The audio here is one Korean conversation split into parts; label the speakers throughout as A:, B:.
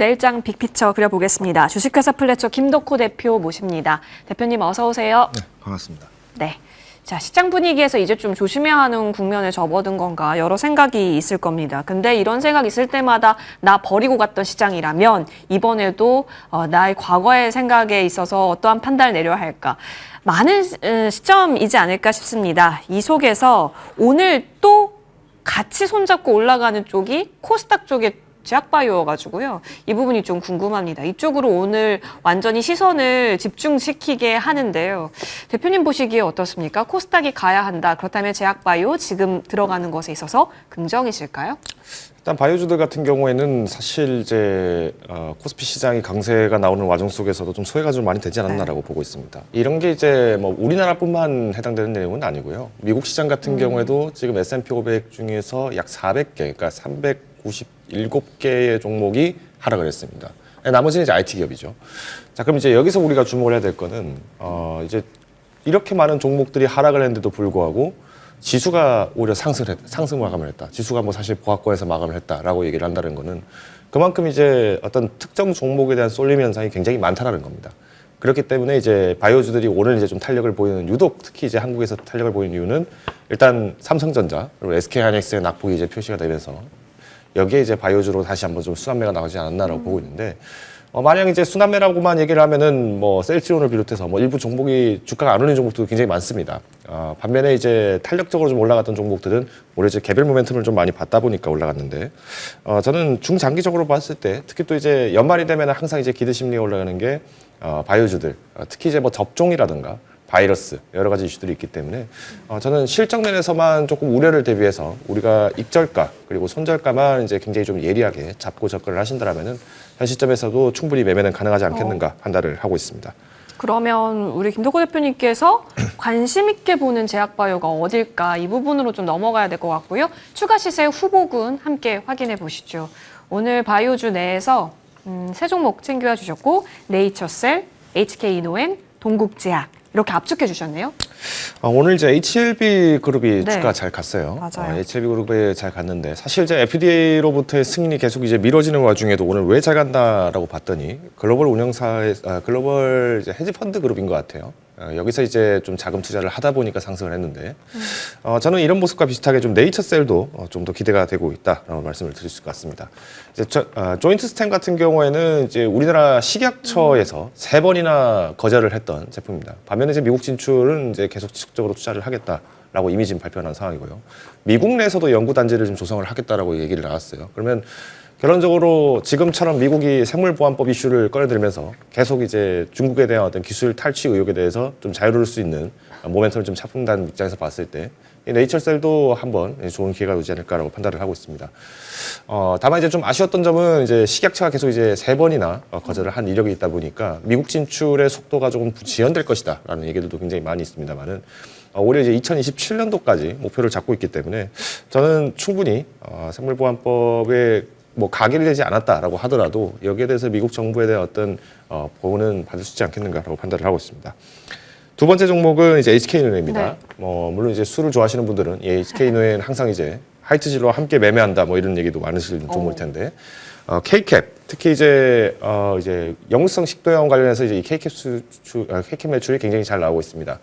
A: 내일장 빅피처 그려보겠습니다. 주식회사 플래처 김덕호 대표 모십니다. 대표님 어서 오세요.
B: 네, 반갑습니다.
A: 네. 자, 시장 분위기에서 이제 좀 조심해야 하는 국면에 접어든 건가 여러 생각이 있을 겁니다. 근데 이런 생각 있을 때마다 나 버리고 갔던 시장이라면 이번에도 나의 과거의 생각에 있어서 어떠한 판단을 내려야 할까. 많은 시점이지 않을까 싶습니다. 이 속에서 오늘 또 같이 손잡고 올라가는 쪽이 코스닥 쪽에 제약바이오여가지고요. 이 부분이 좀 궁금합니다. 이쪽으로 오늘 완전히 시선을 집중시키게 하는데요. 대표님 보시기에 어떻습니까? 코스닥이 가야 한다. 그렇다면 제약바이오 지금 들어가는 것에 있어서 긍정이실까요?
B: 일단 바이오주들 같은 경우에는 사실 이제 코스피 시장이 강세가 나오는 와중 속에서도 좀 소외가 좀 많이 되지 않았나라고 보고 있습니다. 이런 게 이제 뭐 우리나라뿐만 해당되는 내용은 아니고요. 미국 시장 같은 경우에도 지금 S&P 500 중에서 약 400개, 그러니까 397개의 종목이 하락을 했습니다. 나머지는 이제 IT 기업이죠. 자, 그럼 이제 여기서 우리가 주목을 해야 될 거는 이제 이렇게 많은 종목들이 하락을 했는데도 불구하고 지수가 오히려 상승 마감을 했다. 지수가 뭐 사실 보합권에서 마감을 했다라고 얘기를 한다는 거는 그만큼 이제 어떤 특정 종목에 대한 쏠림 현상이 굉장히 많다라는 겁니다. 그렇기 때문에 이제 바이오주들이 오늘 이제 좀 탄력을 보이는 유독 특히 이제 한국에서 탄력을 보이는 이유는 일단 삼성전자 그리고 SK하이닉스의 낙폭이 이제 표시가 되면서 여기에 이제 바이오주로 다시 한번 좀 순환매가 나오지 않았나라고 보고 있는데 만약 이제 순환매라고만 얘기를 하면은 뭐 셀트리온을 비롯해서 뭐 일부 종목이 주가가 안 오르는 종목도 굉장히 많습니다. 반면에 이제 탄력적으로 좀 올라갔던 종목들은 올해 이제 개별 모멘텀을 좀 많이 받다 보니까 올라갔는데 저는 중장기적으로 봤을 때 특히 또 이제 연말이 되면 항상 이제 기대 심리가 올라가는 게 바이오주들 특히 이제 뭐 접종이라든가 바이러스 여러 가지 이슈들이 있기 때문에 저는 실적 면에서만 조금 우려를 대비해서 우리가 익절가 그리고 손절가만 이제 굉장히 좀 예리하게 잡고 접근을 하신다라면은 현 시점에서도 충분히 매매는 가능하지 않겠는가 판단을 하고 있습니다.
A: 그러면 우리 김덕호 대표님께서 관심 있게 보는 제약바이오가 어딜까 이 부분으로 좀 넘어가야 될 것 같고요. 추가 시세 후보군 함께 확인해 보시죠. 오늘 바이오주 내에서 세 종목 챙겨와 주셨고 네이처셀, HK이노엔, 동국제약 이렇게 압축해 주셨네요.
B: 오늘 이제 HLB 그룹이
A: 네.
B: 주가 잘 갔어요.
A: 맞아요.
B: HLB 그룹에 잘 갔는데 사실 이제 FDA로부터의 승인이 계속 이제 미뤄지는 와중에도 오늘 왜 잘 간다라고 봤더니 글로벌 운영사의 글로벌 이제 헤지펀드 그룹인 것 같아요. 여기서 이제 좀 자금 투자를 하다 보니까 상승을 했는데 저는 이런 모습과 비슷하게 좀 네이처셀도 좀 더 기대가 되고 있다라고 말씀을 드릴 수 같습니다. 이제 조인트 스템 같은 경우에는 이제 우리나라 식약처에서 3번이나 거절을 했던 제품입니다. 반면에 이제 미국 진출은 이제 계속 지속적으로 투자를 하겠다라고 이미 지금 발표한 상황이고요. 미국 내에서도 연구 단지를 좀 조성을 하겠다라고 얘기를 나왔어요. 그러면 결론적으로 지금처럼 미국이 생물보안법 이슈를 꺼내들면서 계속 이제 중국에 대한 어떤 기술 탈취 의혹에 대해서 좀 자유로울 수 있는 모멘텀을 좀 잡는다는 입장에서 봤을 때 이 네이처셀도 한번 좋은 기회가 오지 않을까라고 판단을 하고 있습니다. 다만 이제 좀 아쉬웠던 점은 이제 식약처가 계속 이제 3번이나 거절을 한 이력이 있다 보니까 미국 진출의 속도가 조금 지연될 것이다라는 얘기들도 굉장히 많이 있습니다만은 올해 이제 2027년도까지 목표를 잡고 있기 때문에 저는 충분히 생물보안법에 뭐 가결이 되지 않았다라고 하더라도 여기에 대해서 미국 정부에 대한 어떤 보호는 받을 수 있지 않겠는가라고 판단을 하고 있습니다. 두 번째 종목은 이제 HK노엔입니다.
A: 네.
B: 물론 이제 술을 좋아하시는 분들은 이 HK노엔 항상 이제 하이트질로 함께 매매한다 뭐 이런 얘기도 많으실 종목일 텐데 K캡 특히 이제 영구성 식도염 관련해서 이제 이 K캡 매출이 굉장히 잘 나오고 있습니다.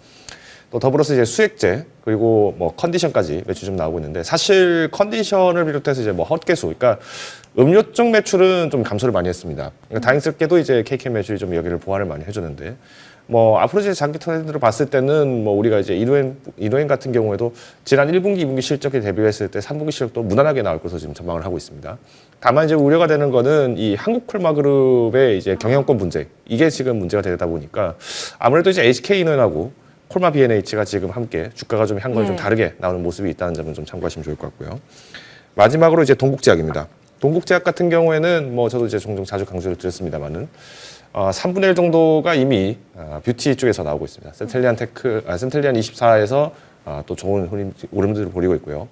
B: 또 더불어서 이제 수액제 그리고 뭐 컨디션까지 매출 좀 나오고 있는데 사실 컨디션을 비롯해서 이제 뭐 헛개수 그러니까 음료 쪽 매출은 좀 감소를 많이 했습니다. 그러니까 다행스럽게도 이제 KK 매출이 좀 여기를 보완을 많이 해주는데 뭐 앞으로 이제 장기 트렌드를 봤을 때는 뭐 우리가 이제 이노엔 같은 경우에도 지난 1분기, 2분기 실적에 대비했을 때 3분기 실적도 무난하게 나올 것으로 지금 전망을 하고 있습니다. 다만 이제 우려가 되는 거는 이 한국콜마그룹의 이제 경영권 문제 이게 지금 문제가 되다 보니까 아무래도 이제 HK 이노엔하고 콜마 B&H가 지금 함께 주가가 좀 향관이 좀 다르게 나오는 모습이 있다는 점은 좀 참고하시면 좋을 것 같고요. 마지막으로 이제 동국제약입니다. 동국제약 같은 경우에는 뭐 저도 이제 종종 자주 강조를 드렸습니다만은 3분의 1 정도가 이미 뷰티 쪽에서 나오고 있습니다. 센텔리안 24에서 또 좋은 오름들을 보이고 있고요.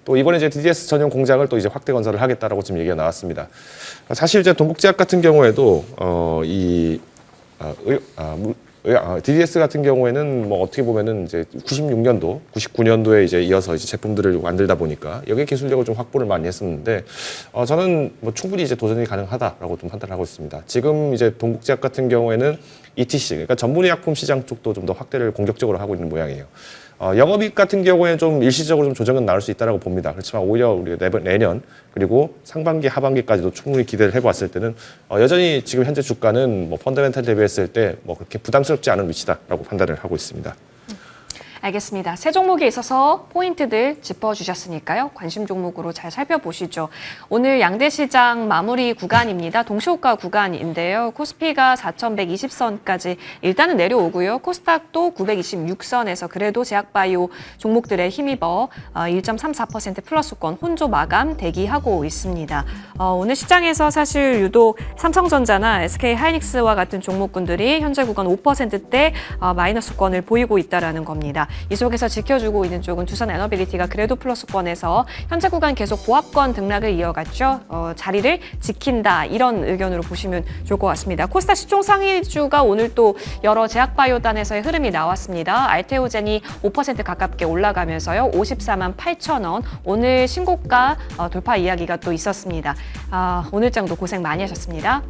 B: 또 이번에 이제 DDS 전용 공장을 또 이제 확대 건설을 하겠다라고 지금 얘기가 나왔습니다. 사실 이제 동국제약 같은 경우에도 DDS 같은 경우에는 뭐 어떻게 보면은 이제 96년도, 99년도에 이제 이어서 이제 제품들을 만들다 보니까 여기 기술력을 좀 확보를 많이 했었는데 저는 뭐 충분히 이제 도전이 가능하다라고 좀 판단하고 있습니다. 지금 이제 동국제약 같은 경우에는 ETC, 그러니까 전문의약품 시장 쪽도 좀 더 확대를 공격적으로 하고 있는 모양이에요. 영업이익 같은 경우에는 좀 일시적으로 좀 조정은 나올 수 있다고 봅니다. 그렇지만 오히려 우리가 내년 그리고 상반기, 하반기까지도 충분히 기대를 해봤을 때는 여전히 지금 현재 주가는 뭐 펀더멘탈 대비했을 때 뭐 그렇게 부담스럽지 않은 위치다라고 판단을 하고 있습니다.
A: 알겠습니다. 세 종목에 있어서 포인트들 짚어주셨으니까요. 관심 종목으로 잘 살펴보시죠. 오늘 양대시장 마무리 구간입니다. 동시호가 구간인데요. 코스피가 4,120선까지 일단은 내려오고요. 코스닥도 926선에서 그래도 제약바이오 종목들에 힘입어 1.34% 플러스권 혼조 마감 대기하고 있습니다. 오늘 시장에서 사실 유독 삼성전자나 SK하이닉스와 같은 종목군들이 현재 구간 5%대 마이너스권을 보이고 있다는 겁니다. 이 속에서 지켜주고 있는 쪽은 두산에너빌리티가 그래도 플러스권에서 현재 구간 계속 보합권 등락을 이어갔죠. 자리를 지킨다 이런 의견으로 보시면 좋을 것 같습니다. 코스닥 시총 상위주가 오늘 또 여러 제약바이오단에서의 흐름이 나왔습니다. 알테오젠이 5% 가깝게 올라가면서요. 54만 8천 원 오늘 신고가 돌파 이야기가 또 있었습니다. 오늘 장도 고생 많이 하셨습니다.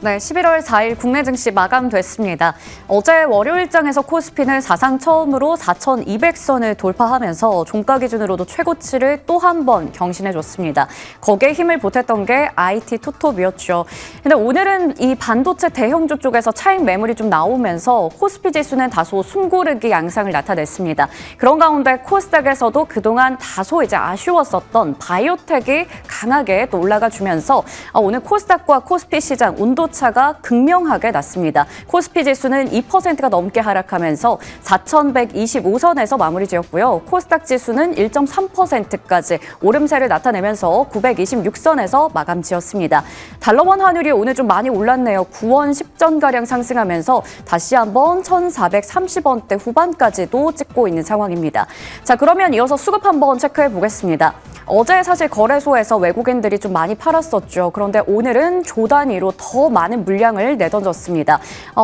C: 네, 11월 4일 국내 증시 마감됐습니다. 어제 월요일장에서 코스피는 사상 처음으로 4,200선을 돌파하면서 종가 기준으로도 최고치를 또 한 번 경신해줬습니다. 거기에 힘을 보탰던 게 IT 투톱이었죠. 근데 오늘은 이 반도체 대형주 쪽에서 차익 매물이 좀 나오면서 코스피 지수는 다소 숨고르기 양상을 나타냈습니다. 그런 가운데 코스닥에서도 그동안 다소 이제 아쉬웠었던 바이오텍이 강하게 또 올라가주면서 오늘 코스닥과 코스피 시장 온도차가 극명하게 났습니다. 코스피 지수는 2%가 넘게 하락하면서 4,125선에서 마무리 지었고요. 코스닥 지수는 1.3%까지 오름세를 나타내면서 926선에서 마감 지었습니다. 달러원 환율이 오늘 좀 많이 올랐네요. 9원 10전가량 상승하면서 다시 한번 1,430원대 후반까지도 찍고 있는 상황입니다. 자, 그러면 이어서 수급 한번 체크해 보겠습니다. 어제 사실 거래소에서 외국인들이 좀 많이 팔았었죠. 그런데 오늘은 조 단위로 더 많은 물량을 내던졌습니다.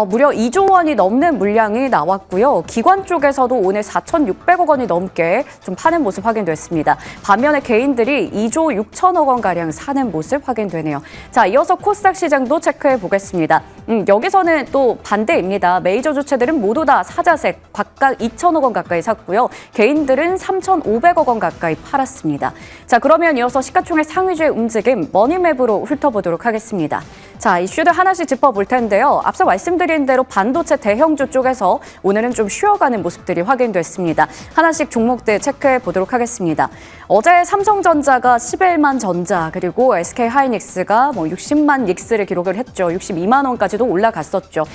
C: 무려 2조 원이 넘는 물량이 나왔고요. 기관 쪽에서도 오늘 4,600억 원이 넘게 좀 파는 모습 확인됐습니다. 반면에 개인들이 2조 6천억 원가량 사는 모습 확인되네요. 자, 이어서 코스닥 시장도 체크해 보겠습니다. 여기서는 또 반대입니다. 메이저 주체들은 모두 다 사자색 각각 2천억 원 가까이 샀고요. 개인들은 3,500억 원 가까이 팔았습니다. 자, 그러면 이어서 시가총액 상위주의 움직임 머니맵으로 훑어보도록 하겠습니다. 자, 이슈들 하나씩 짚어볼 텐데요. 앞서 말씀드린 대로 반도체 대형주 쪽에서 오늘은 좀 쉬어가는 모습들이 확인됐습니다. 하나씩 종목들 체크해 보도록 하겠습니다. 어제 삼성전자가 11만 전자 그리고 SK하이닉스가 60만 닉스를 기록을 했죠. 62만 원까지도 올라갔었죠.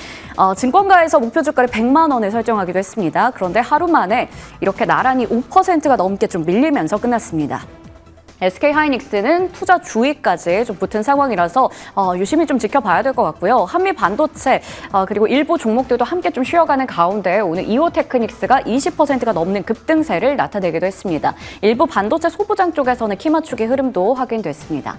C: 증권가에서 목표 주가를 100만 원에 설정하기도 했습니다. 그런데 하루 만에 이렇게 나란히 5%가 넘게 좀 밀리면서 끝났습니다. SK하이닉스는 투자 주의까지 좀 붙은 상황이라서 유심히 좀 지켜봐야 될 것 같고요. 한미 반도체 그리고 일부 종목들도 함께 좀 쉬어가는 가운데 오늘 이오테크닉스가 20%가 넘는 급등세를 나타내기도 했습니다. 일부 반도체 소부장 쪽에서는 키 맞추기 흐름도 확인됐습니다.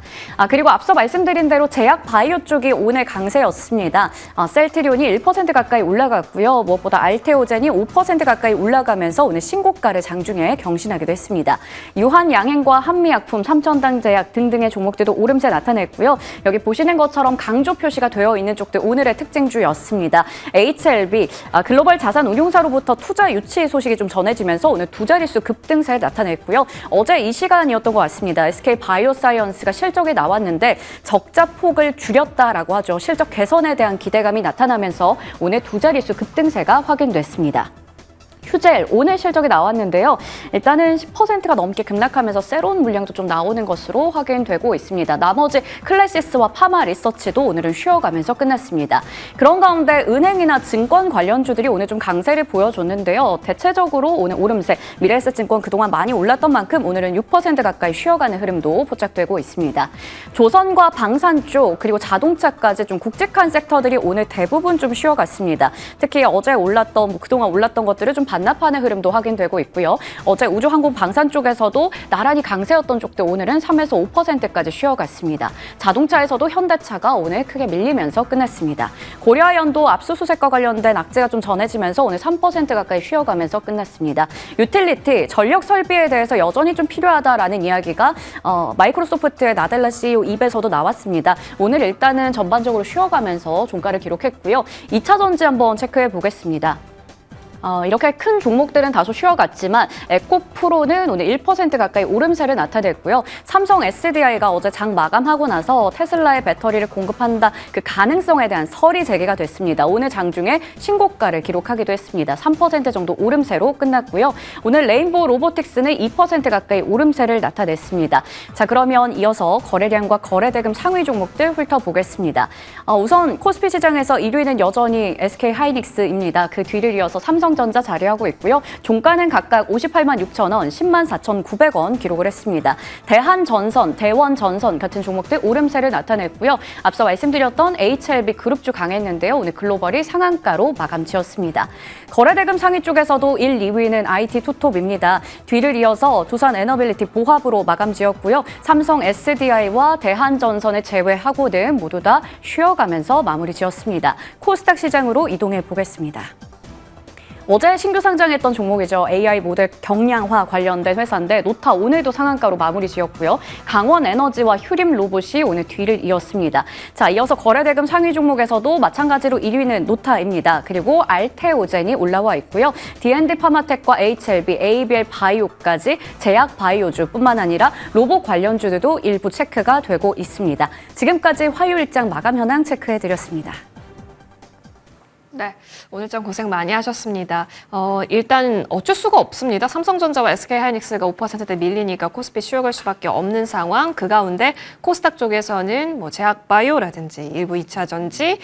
C: 그리고 앞서 말씀드린 대로 제약 바이오 쪽이 오늘 강세였습니다. 셀트리온이 1% 가까이 올라갔고요. 무엇보다 알테오젠이 5% 가까이 올라가면서 오늘 신고가를 장중에 경신하기도 했습니다. 유한양행과 한미약 삼천당제약 등등의 종목들도 오름세 나타냈고요. 여기 보시는 것처럼 강조 표시가 되어 있는 쪽들 오늘의 특징주였습니다. HLB 글로벌 자산 운용사로부터 투자 유치 소식이 좀 전해지면서 오늘 두 자릿수 급등세를 나타냈고요. 어제 이 시간이었던 것 같습니다. SK 바이오사이언스가 실적이 나왔는데 적자 폭을 줄였다라고 하죠. 실적 개선에 대한 기대감이 나타나면서 오늘 두 자릿수 급등세가 확인됐습니다. 휴젤 오늘 실적이 나왔는데요. 일단은 10%가 넘게 급락하면서 세론 물량도 좀 나오는 것으로 확인되고 있습니다. 나머지 클래시스와 파마 리서치도 오늘은 쉬어가면서 끝났습니다. 그런 가운데 은행이나 증권 관련주들이 오늘 좀 강세를 보여줬는데요. 대체적으로 오늘 오름세, 미래에셋증권 그동안 많이 올랐던 만큼 오늘은 6% 가까이 쉬어가는 흐름도 포착되고 있습니다. 조선과 방산 쪽 그리고 자동차까지 좀 굵직한 섹터들이 오늘 대부분 좀 쉬어갔습니다. 특히 어제 올랐던 그동안 올랐던 것들을 좀 반납하는 흐름도 확인되고 있고요. 어제 우주항공 방산 쪽에서도 나란히 강세였던 쪽들 오늘은 3에서 5%까지 쉬어갔습니다. 자동차에서도 현대차가 오늘 크게 밀리면서 끝났습니다. 고려아연도 압수수색과 관련된 악재가 좀 전해지면서 오늘 3% 가까이 쉬어가면서 끝났습니다. 유틸리티, 전력 설비에 대해서 여전히 좀 필요하다라는 이야기가 마이크로소프트의 나델라 CEO 입에서도 나왔습니다. 오늘 일단은 전반적으로 쉬어가면서 종가를 기록했고요. 2차 전지 한번 체크해 보겠습니다. 이렇게 큰 종목들은 다소 쉬어갔지만 에코프로는 오늘 1% 가까이 오름세를 나타냈고요. 삼성 SDI가 어제 장 마감하고 나서 테슬라의 배터리를 공급한다 그 가능성에 대한 설이 제기가 됐습니다. 오늘 장중에 신고가를 기록하기도 했습니다. 3% 정도 오름세로 끝났고요. 오늘 레인보우 로보틱스는 2% 가까이 오름세를 나타냈습니다. 자, 그러면 이어서 거래량과 거래대금 상위 종목들 훑어보겠습니다. 우선 코스피 시장에서 1위는 여전히 SK하이닉스입니다. 그 뒤를 이어서 삼성전자 자리하고 있고요. 종가는 각각 58만 6천 원, 10만 4,900원 기록을 했습니다. 대한전선, 대원전선 같은 종목들 오름세를 나타냈고요. 앞서 말씀드렸던 HLB 그룹주 강했는데요. 오늘 글로벌이 상한가로 마감 지었습니다. 거래대금 상위 쪽에서도 1, 2위는 IT 투톱입니다. 뒤를 이어서 두산 에너빌리티 보합으로 마감 지었고요. 삼성 SDI와 대한전선을 제외하고는 모두 다 쉬어가면서 마무리 지었습니다. 코스닥 시장으로 이동해 보겠습니다. 어제 신규 상장했던 종목이죠. AI 모델 경량화 관련된 회사인데 노타 오늘도 상한가로 마무리 지었고요. 강원에너지와 휴림로봇이 오늘 뒤를 이었습니다. 자, 이어서 거래대금 상위 종목에서도 마찬가지로 1위는 노타입니다. 그리고 알테오젠이 올라와 있고요. D&D 파마텍과 HLB, ABL 바이오까지 제약 바이오주뿐만 아니라 로봇 관련주들도 일부 체크가 되고 있습니다. 지금까지 화요일장 마감 현황 체크해드렸습니다.
A: 네, 오늘장 고생 많이 하셨습니다. 일단 어쩔 수가 없습니다. 삼성전자와 SK하이닉스가 5%대 밀리니까 코스피 쉬어갈 수밖에 없는 상황. 그 가운데 코스닥 쪽에서는 뭐 제약바이오라든지 일부 2차 전지,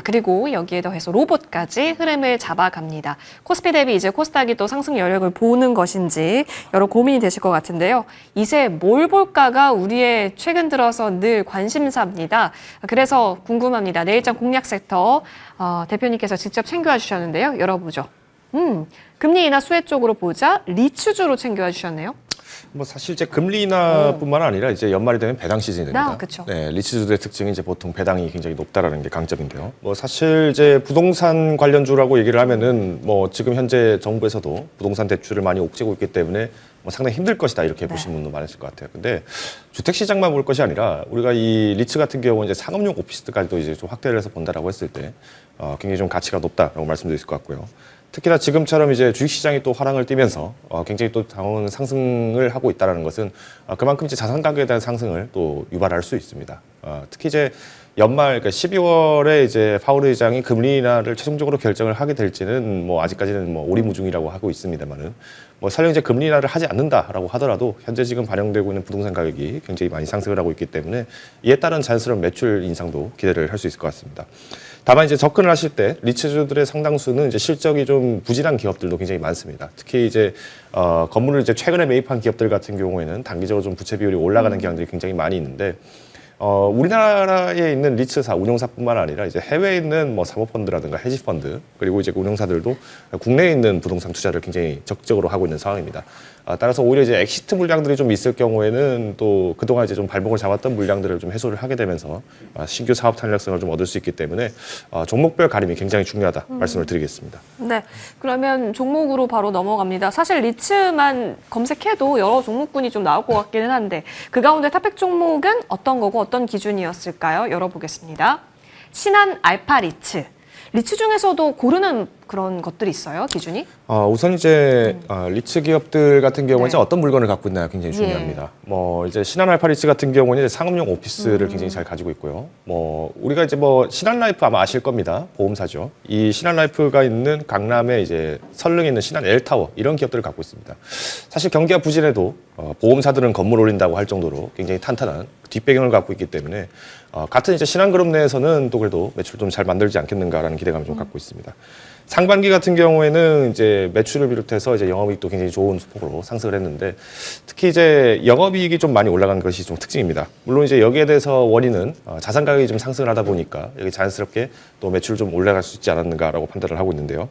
A: 그리고 여기에 더해서 로봇까지 흐름을 잡아갑니다. 코스피 대비 이제 코스닥이 또 상승 여력을 보는 것인지 여러 고민이 되실 것 같은데요. 이제 뭘 볼까가 우리의 최근 들어서 늘 관심사입니다. 그래서 궁금합니다. 내일장 공략 섹터 대표님께서 직접 챙겨와 주셨는데요. 열어보죠. 금리 인하 수혜 쪽으로 보자 리츠주로 챙겨와 주셨네요.
B: 뭐 사실 이제 금리 인하뿐만 아니라 이제 연말이 되면 배당 시즌이 됩니다.
A: 그렇죠.
B: 네, 리츠주의 특징이 이제 보통 배당이 굉장히 높다라는 게 강점인데요. 뭐 사실 이제 부동산 관련주라고 얘기를 하면은 뭐 지금 현재 정부에서도 부동산 대출을 많이 옥죄고 있기 때문에 뭐 상당히 힘들 것이다 이렇게 보시는 분도 많으실 것 같아요. 근데 주택 시장만 볼 것이 아니라 우리가 이 리츠 같은 경우는 이제 상업용 오피스까지도 이제 좀 확대를 해서 본다라고 했을 때 굉장히 좀 가치가 높다라고 말씀드릴 수 있을 것 같고요. 특히나 지금처럼 이제 주식시장이 또 화랑을 띠면서 굉장히 또 당원 상승을 하고 있다는 것은 그만큼 이제 자산 가격에 대한 상승을 또 유발할 수 있습니다. 특히 이제 연말 그러니까 12월에 이제 파월 의장이 금리 인하를 최종적으로 결정을 하게 될지는 뭐 아직까지는 뭐 오리무중이라고 하고 있습니다만은 뭐 설령 이제 금리 인하를 하지 않는다라고 하더라도 현재 지금 반영되고 있는 부동산 가격이 굉장히 많이 상승을 하고 있기 때문에 이에 따른 자연스러운 매출 인상도 기대를 할 수 있을 것 같습니다. 다만 이제 접근을 하실 때 리츠주들의 상당수는 이제 실적이 좀 부진한 기업들도 굉장히 많습니다. 특히 이제 건물을 이제 최근에 매입한 기업들 같은 경우에는 단기적으로 좀 부채 비율이 올라가는 경향들이 굉장히 많이 있는데 우리나라에 있는 리츠사 운용사뿐만 아니라 이제 해외에 있는 뭐 사모펀드라든가 헤지펀드 그리고 이제 운용사들도 국내에 있는 부동산 투자를 굉장히 적극적으로 하고 있는 상황입니다. 따라서 오히려 이제 엑시트 물량들이 좀 있을 경우에는 또 그동안 이제 좀 발목을 잡았던 물량들을 좀 해소를 하게 되면서 신규 사업 탄력성을 좀 얻을 수 있기 때문에 종목별 가림이 굉장히 중요하다 말씀을 드리겠습니다.
A: 네, 그러면 종목으로 바로 넘어갑니다. 사실 리츠만 검색해도 여러 종목군이 좀 나올 것 같기는 한데 그 가운데 탑픽 종목은 어떤 거고 어떤 기준이었을까요? 열어보겠습니다. 신한 알파 리츠. 리츠 중에서도 고르는 그런 것들이 있어요, 기준이?
B: 우선 이제 리츠 기업들 같은 경우는
A: 네.
B: 이제 어떤 물건을 갖고 있나요? 굉장히 중요합니다. 뭐 이제 신한알파리츠 같은 경우는 이제 상업용 오피스를 굉장히 잘 가지고 있고요. 뭐 우리가 이제 뭐 신한라이프 아마 아실 겁니다. 보험사죠. 이 신한라이프가 있는 강남에 이제 설릉에 있는 신한 L타워 이런 기업들을 갖고 있습니다. 사실 경기가 부진해도 보험사들은 건물 올린다고 할 정도로 굉장히 탄탄한 뒷배경을 갖고 있기 때문에 같은 이제 신한그룹 내에서는 또 그래도 매출 좀 잘 만들지 않겠는가라는 기대감을 좀 갖고 있습니다. 상반기 같은 경우에는 이제 매출을 비롯해서 이제 영업이익도 굉장히 좋은 수폭으로 상승을 했는데 특히 이제 영업이익이 좀 많이 올라간 것이 좀 특징입니다. 물론 이제 여기에 대해서 원인은 자산 가격이 좀 상승을 하다 보니까 여기 자연스럽게 또 매출 좀 올라갈 수 있지 않았는가라고 판단을 하고 있는데요.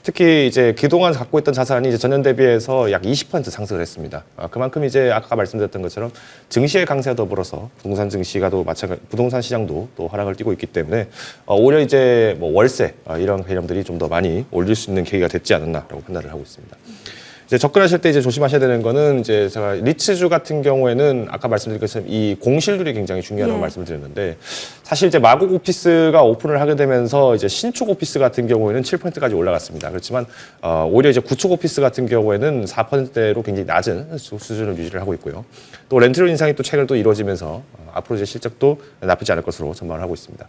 B: 특히 이제 그동안 갖고 있던 자산이 이제 전년 대비해서 약 20% 상승을 했습니다. 그만큼 이제 아까 말씀드렸던 것처럼 증시의 강세와 더불어서 부동산 증시가 또 마찬가지 부동산 시장도 또 하락을 띠고 있기 때문에 오히려 이제 뭐 월세 이런 개념들이 좀 더 많이 올릴 수 있는 계기가 됐지 않았나라고 판단을 하고 있습니다. 이제 접근하실 때 이제 조심하셔야 되는 거는 이제 제가 리츠주 같은 경우에는 아까 말씀드린 것처럼 이 공실률이 굉장히 중요하다고
A: 예.
B: 말씀을 드렸는데 사실 이제 마곡 오피스가 오픈을 하게 되면서 이제 신축 오피스 같은 경우에는 7%까지 올라갔습니다. 그렇지만 오히려 이제 구축 오피스 같은 경우에는 4%대로 굉장히 낮은 수준을 유지를 하고 있고요. 또 렌트료 인상이 또 최근 또 이루어지면서 앞으로 이제 실적도 나쁘지 않을 것으로 전망을 하고 있습니다.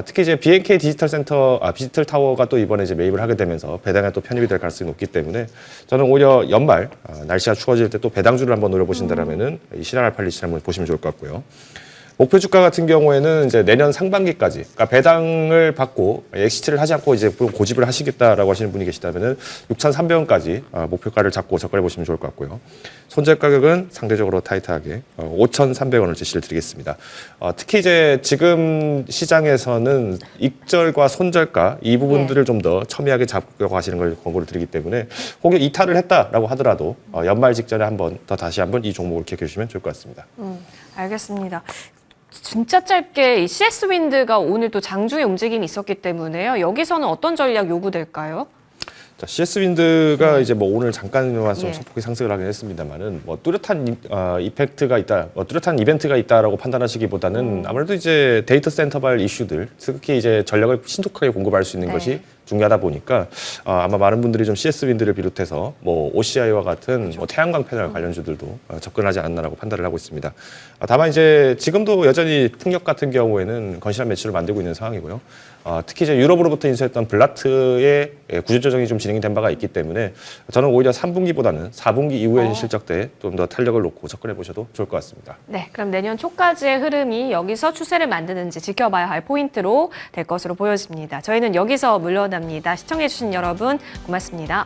B: 특히 이제 B&K 디지털 타워가 또 이번에 이제 매입을 하게 되면서 배당에 또 편입이 될 가능성이 높기 때문에 저는 오히려 연말 날씨가 추워질 때 또 배당주를 한번 노려보신다라면은 이 신한알파리츠를 한번 보시면 좋을 것 같고요. 목표 주가 같은 경우에는 이제 내년 상반기까지, 그러니까 배당을 받고 엑시트를 하지 않고 이제 고집을 하시겠다라고 하시는 분이 계시다면은 6,300원까지 목표가를 잡고 접근해 보시면 좋을 것 같고요. 손절 가격은 상대적으로 타이트하게 5,300원을 제시를 드리겠습니다. 특히 이제 지금 시장에서는 익절과 손절가 이 부분들을 좀 더 첨예하게 잡고 가시는 걸 권고를 드리기 때문에 혹여 이탈을 했다라고 하더라도 연말 직전에 다시 한번 이 종목을 기억해 주시면 좋을 것 같습니다.
A: 알겠습니다. 진짜 짧게 이 CS 윈드가 오늘 또 장중에 움직임이 있었기 때문에요. 여기서는 어떤 전략 요구될까요?
B: 자, CS 윈드가 이제 뭐 오늘 잠깐만 좀
A: 예.
B: 소폭의 상승을 하긴 했습니다만은 뭐 뚜렷한 이펙트가 있다, 뚜렷한 이벤트가 있다라고 판단하시기보다는 아무래도 이제 데이터 센터발 이슈들, 특히 이제 전력을 신속하게 공급할 수 있는
A: 네.
B: 것이 중요하다 보니까 아마 많은 분들이 좀 CS 윈드를 비롯해서 뭐 OCI와 같은 뭐 태양광 패널 관련주들도 접근하지 않았나라고 판단을 하고 있습니다. 다만 이제 지금도 여전히 풍력 같은 경우에는 건실한 매출을 만들고 있는 상황이고요. 특히 이제 유럽으로부터 인수했던 블라트의 구조 조정이 좀 진행이 된 바가 있기 때문에 저는 오히려 3분기보다는 4분기 이후의 실적 때 좀 더 탄력을 놓고 접근해 보셔도 좋을 것 같습니다.
A: 네, 그럼 내년 초까지의 흐름이 여기서 추세를 만드는지 지켜봐야 할 포인트로 될 것으로 보여집니다. 저희는 여기서 물러납니다. 시청해주신 여러분 고맙습니다.